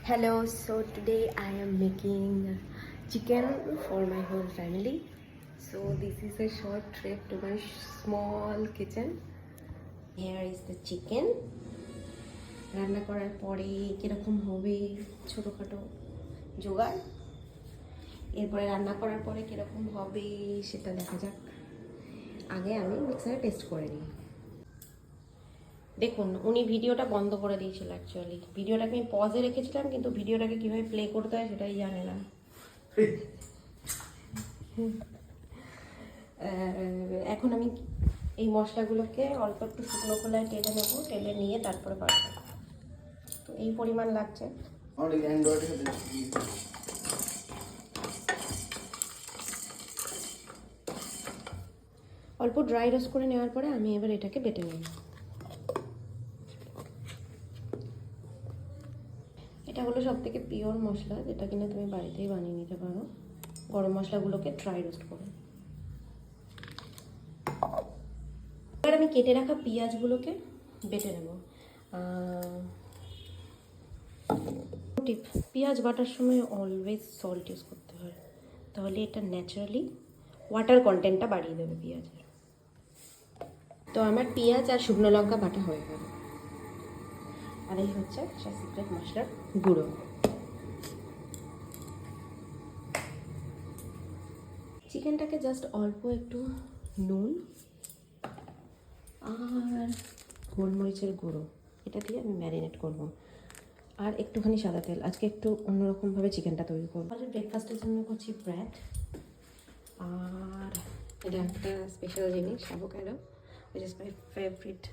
Hello, so today I am making chicken for my whole family. So this is a short trip to my small kitchen. Here is the chicken. রান্না করার পরে কিরকম হবে ছোটখাটো জোগাড়, এরপরে রান্না করার পরে কিরকম হবে সেটা দেখা যাক। আগে আমি মিক্সারে টেস্ট করে নিই। দেখুন, উনি ভিডিওটা বন্ধ করে দিয়েছিল। অ্যাকচুয়ালি ভিডিওটাকে আমি পজে রেখেছিলাম, কিন্তু ভিডিওটাকে কীভাবে প্লে করতে হয় সেটাই জানে না। এখন আমি এই মশলাগুলোকে অল্প একটু শুকনো খোলায় টেলে নেবো, টেলে নিয়ে তারপরে বাড়বো। তো এই পরিমাণ লাগছে। অল্প ড্রাই রোস্ট করে নেওয়ার পরে আমি এবার এটাকে বেটে নেব। এটা হলো সব থেকে পিওর মশলা, যেটা কিনা তুমি বাড়িতেই বানিয়ে নিতে পারো। গরম মশলাগুলোকে ড্রাই রোস্ট করে এবার আমি কেটে রাখা পেঁয়াজগুলোকে বেটে নেব। টিপ, পেঁয়াজ বাটার সময় অলওয়েজ সল্ট ইউজ করতে হয়, তাহলে এটা ন্যাচারালি ওয়াটার কন্টেন্টটা বাড়িয়ে দেবে পেঁয়াজের। তো আমার পেঁয়াজ আর শুকনো লঙ্কা বাটা হয়ে গেল, আর এই হচ্ছে সেই সিক্রেট মশলার গুঁড়ো। চিকেনটাকে জাস্ট অল্প একটু নুন আর গোলমরিচের গুঁড়ো এটা দিয়ে আমি ম্যারিনেট করব, আর একটুখানি সাদা তেল। আজকে একটু অন্যরকমভাবে চিকেনটা তৈরি করবো। ব্রেকফাস্টের জন্য করছি ব্রেড, আর এটা একটা স্পেশাল জিনিস avocado, which is my favorite.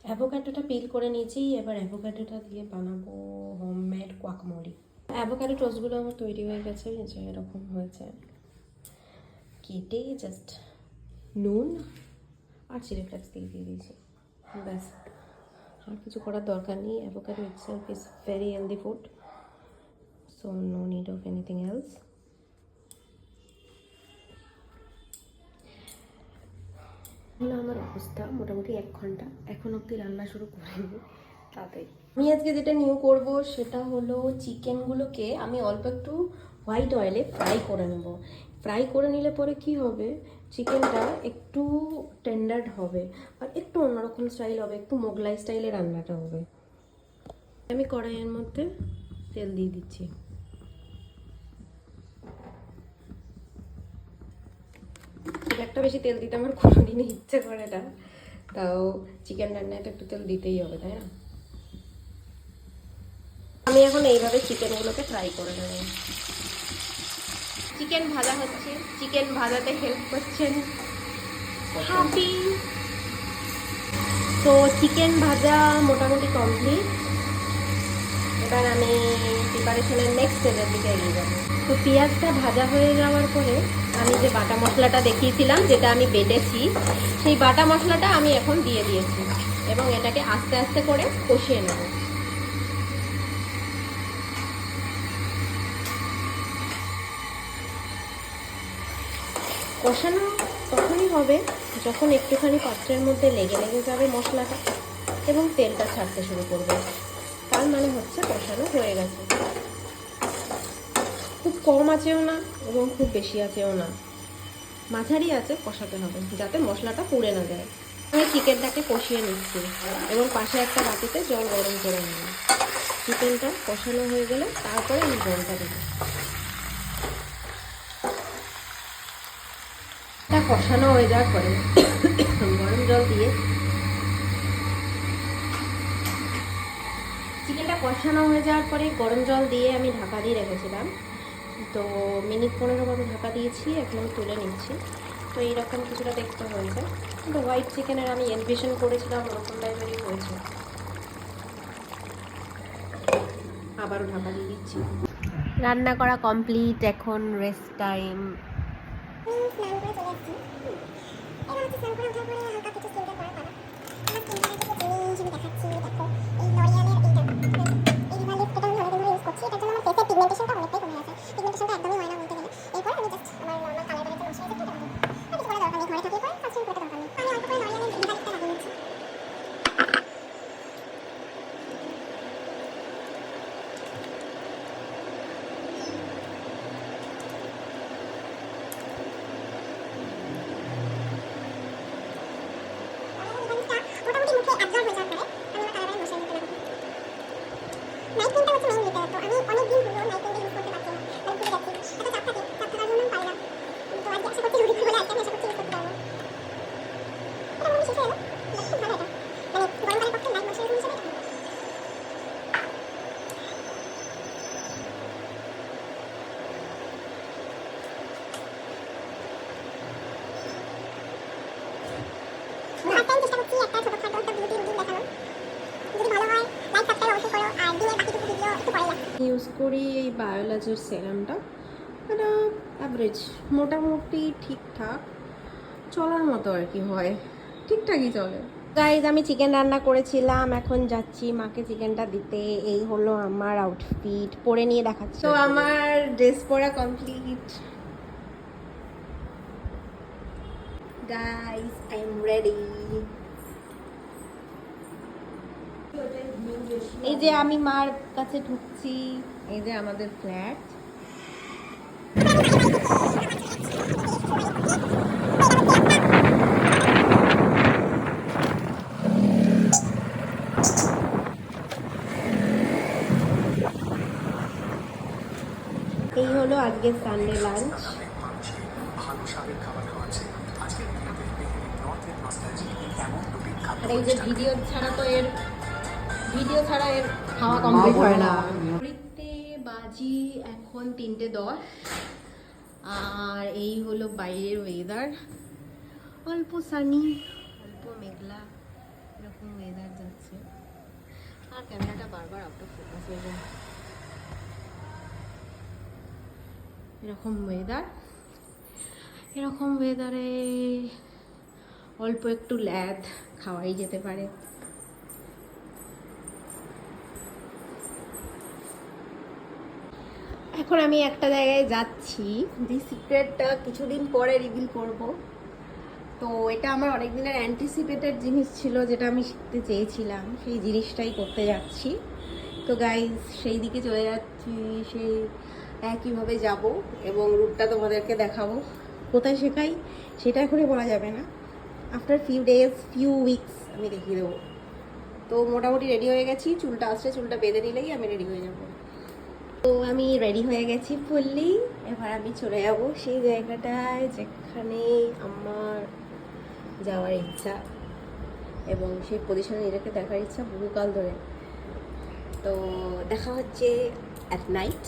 অ্যাভোকাডোটা পিল করে নিয়েছি, এবার অ্যাভোকাডোটা দিয়ে বানাবো হোমমেড কোয়াকমোলি। অ্যাভোকাডো টোস্টগুলো আমার তৈরি হয়ে গেছে, যে এরকম হয়েছে। কেটে জাস্ট নুন আর চিলি ফ্লেক্স দিয়ে দিয়েছি, ব্যাস। আর কিছু করার দরকার নেই। Avocado itself is very healthy food, so no need of anything else. হলো আমার অবস্থা মোটামুটি 1 ঘন্টা এখন অবধি রান্না শুরু করিনি। তাতে আমি আজকে যেটা নিউ করব সেটা হলো চিকেনগুলোকে আমি অল্প একটু হোয়াইট অয়েলে ফ্রাই করে নেব। ফ্রাই করে নিলে পরে কি হবে, চিকেনটা একটু টেন্ডার হবে আর একটু অন্যরকম স্টাইল হবে, একটু মোগলাই স্টাইলে রান্নাটা হবে। আমি কড়াইয়ের মধ্যে তেল দিয়ে দিচ্ছি। খুব একটা বেশি তেল দিতে আমার কোনোদিনই ইচ্ছে করে না, তাও চিকেন রান্নায় একটু তেল দিতেই হবে, তাই না? আমি এখন এইভাবে চিকেনগুলোকে ফ্রাই করে নেব। চিকেন ভাজা হচ্ছে, চিকেন ভাজাতে হেল্প করছেন হাবি। তো চিকেন ভাজা মোটামুটি কমপ্লিট। এবার আমি প্রিপারেশনের নেক্সট স্টেজের দিকে এগিয়ে যাব। তো পেঁয়াজটা ভাজা হয়ে যাওয়ার পরে আমি যে বাটা মশলাটা দেখিয়েছিলাম, যেটা আমি বেটেছি, সেই বাটা মশলাটা আমি এখন দিয়ে দিয়েছি এবং এটাকে আস্তে আস্তে করে কষিয়ে নেব। কষানো তখনই হবে যখন একটুখানি পাত্রের মধ্যে লেগে লেগে যাবে মশলাটা এবং তেলটা ছাড়তে শুরু করবে, তার মানে হচ্ছে কষানো হয়ে গেছে। খুব কম আছেও না এবং খুব বেশি আছেও না, মাঝারি আছে কষাতে হবে যাতে মশলাটা পুড়ে না যায়। আমি চিকেনটাকে কষিয়ে নিচ্ছি এবং পাশে একটা বাটিতে জল গরম করে নিই। চিকেনটা কষানো হয়ে গেলে তারপরে আমি জলটা দেবো। এটা কষানো হয়ে যাওয়ার পরে গরম জল দিয়ে, চিকেনটা কষানো হয়ে যাওয়ার পরে গরম জল দিয়ে আমি ঢাকা দিয়ে রেখেছিলাম। তো মিনিট 15 মতো ঢাকা দিয়েছি, এখন তুলে নিচ্ছি। তো এইরকম কিছুটা দেখতে হয়েছে, কিন্তু হোয়াইট চিকেনের আমি এনভিশন করেছিলাম ওরকম টাইপেরই হয়েছে। আবারও ঢাকা দিয়ে দিচ্ছি। রান্না করা কমপ্লিট, এখন রেস্ট টাইম। ইউজ করি এই বায়োলজির সেরামটা। এটা অ্যাভারেজ, মোটামুটি ঠিকঠাক চলার মতো আর কি, হয় ঠিকঠাকই চলে। গাইজ আমি চিকেন রান্না করেছিলাম, এখন যাচ্ছি মাকে চিকেনটা দিতে। এই হলো আমার আউটফিট, পরে নিয়ে দেখাচ্ছি। তো আমার ড্রেস পরা complete guys, I am ready. এই যে আমি মার কাছে ঢুকছি, এই যে আমাদের ফ্ল্যাট। এই হলো আজকে সানডে লাঞ্চ। আর এই যে ভিডিও ছাড়া এর খাওয়া কমপ্লিট হয় না। ঘড়িতে বাজি এখন 3:10, আর এই হলো বাইরের ওয়েদার। অল্প সানি, অল্প মেঘলা, এরকম ওয়েদার যাচ্ছে। আর ক্যামেরাটা বারবার আউট অফ ফোকাস হয়ে যায়। এরকম ওয়েদারে অল্প একটু ল্যাদ খাওয়াই যেতে পারে। এখন আমি একটা জায়গায় যাচ্ছি, যে সিক্রেটটা কিছুদিন পরে রিভিল করব। তো এটা আমার অনেক দিনের অ্যান্টিসিপেটেড জিনিস ছিল, যেটা আমি শিখতে চেয়েছিলাম, সেই জিনিসটাই করতে যাচ্ছি। তো গাইজ সেই দিকে চলে যাচ্ছি, সেই একইভাবে যাব এবং রুটটা তোমাদেরকে দেখাবো। কোথায় শেখাই সেটা এখনই বলা যাবে না, আফটার ফিউ উইকস আমি দেখিয়ে দেবো। তো মোটামুটি রেডি হয়ে গেছি, চুলটা আসছে, চুলটা বেঁধে নিলেই আমি রেডি হয়ে যাব। তো আমি রেডি হয়ে গেছি ফুললি, এবার আমি চলে যাব সেই জায়গাটায় যেখানে আমার যাওয়ার ইচ্ছা এবং সেই পজিশনে নিজেকে দেখার ইচ্ছা বহুকাল ধরে। তো দেখা হচ্ছে অ্যাট নাইট।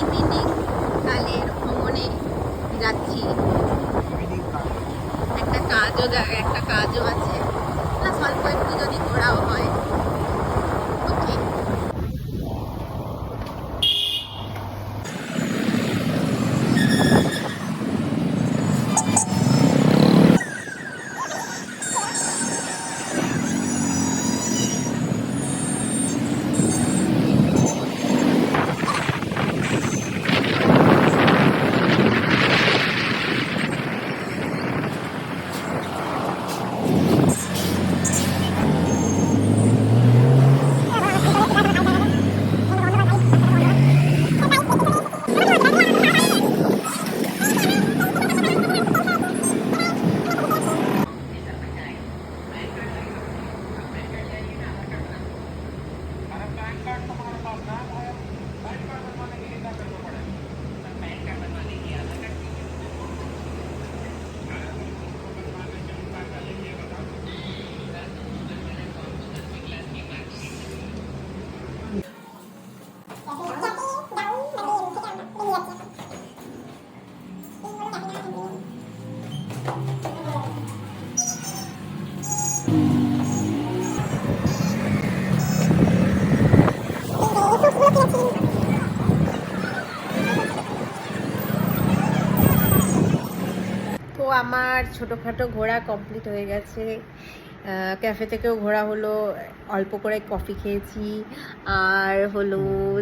ইভিনিং কালের ভ্রমণে যাচ্ছি, একটা কাজও আছে, প্লাস অল্প একটু যদি ঘোরাও হয়। ওকে, তো আমার ছোটোখাটো ঘোরা কমপ্লিট হয়ে গেছে। ক্যাফে থেকেও ঘোরা হলো, অল্প করে কফি খেয়েছি, আর হলো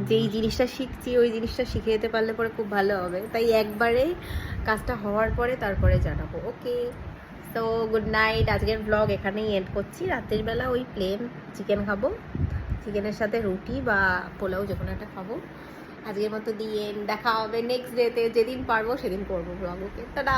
যেই জিনিসটা শিখছি ওই জিনিসটা শিখে যেতে পারলে পরে খুব ভালো হবে। তাই একবারে কাজটা হওয়ার পরে তারপরে জানাবো। ওকে, তো গুড নাইট। আজকের ব্লগ এখানেই এন্ড করছি। রাতের বেলা ওই প্লেন চিকেন খাবো, চিকেনের সাথে রুটি বা পোলাও যে কোনো একটা খাবো। আজকের মতো দিয়ে দেখা হবে নেক্সট ডেতে, যেদিন পারবো সেদিন করবো ব্লগ। ওকে, টাটা।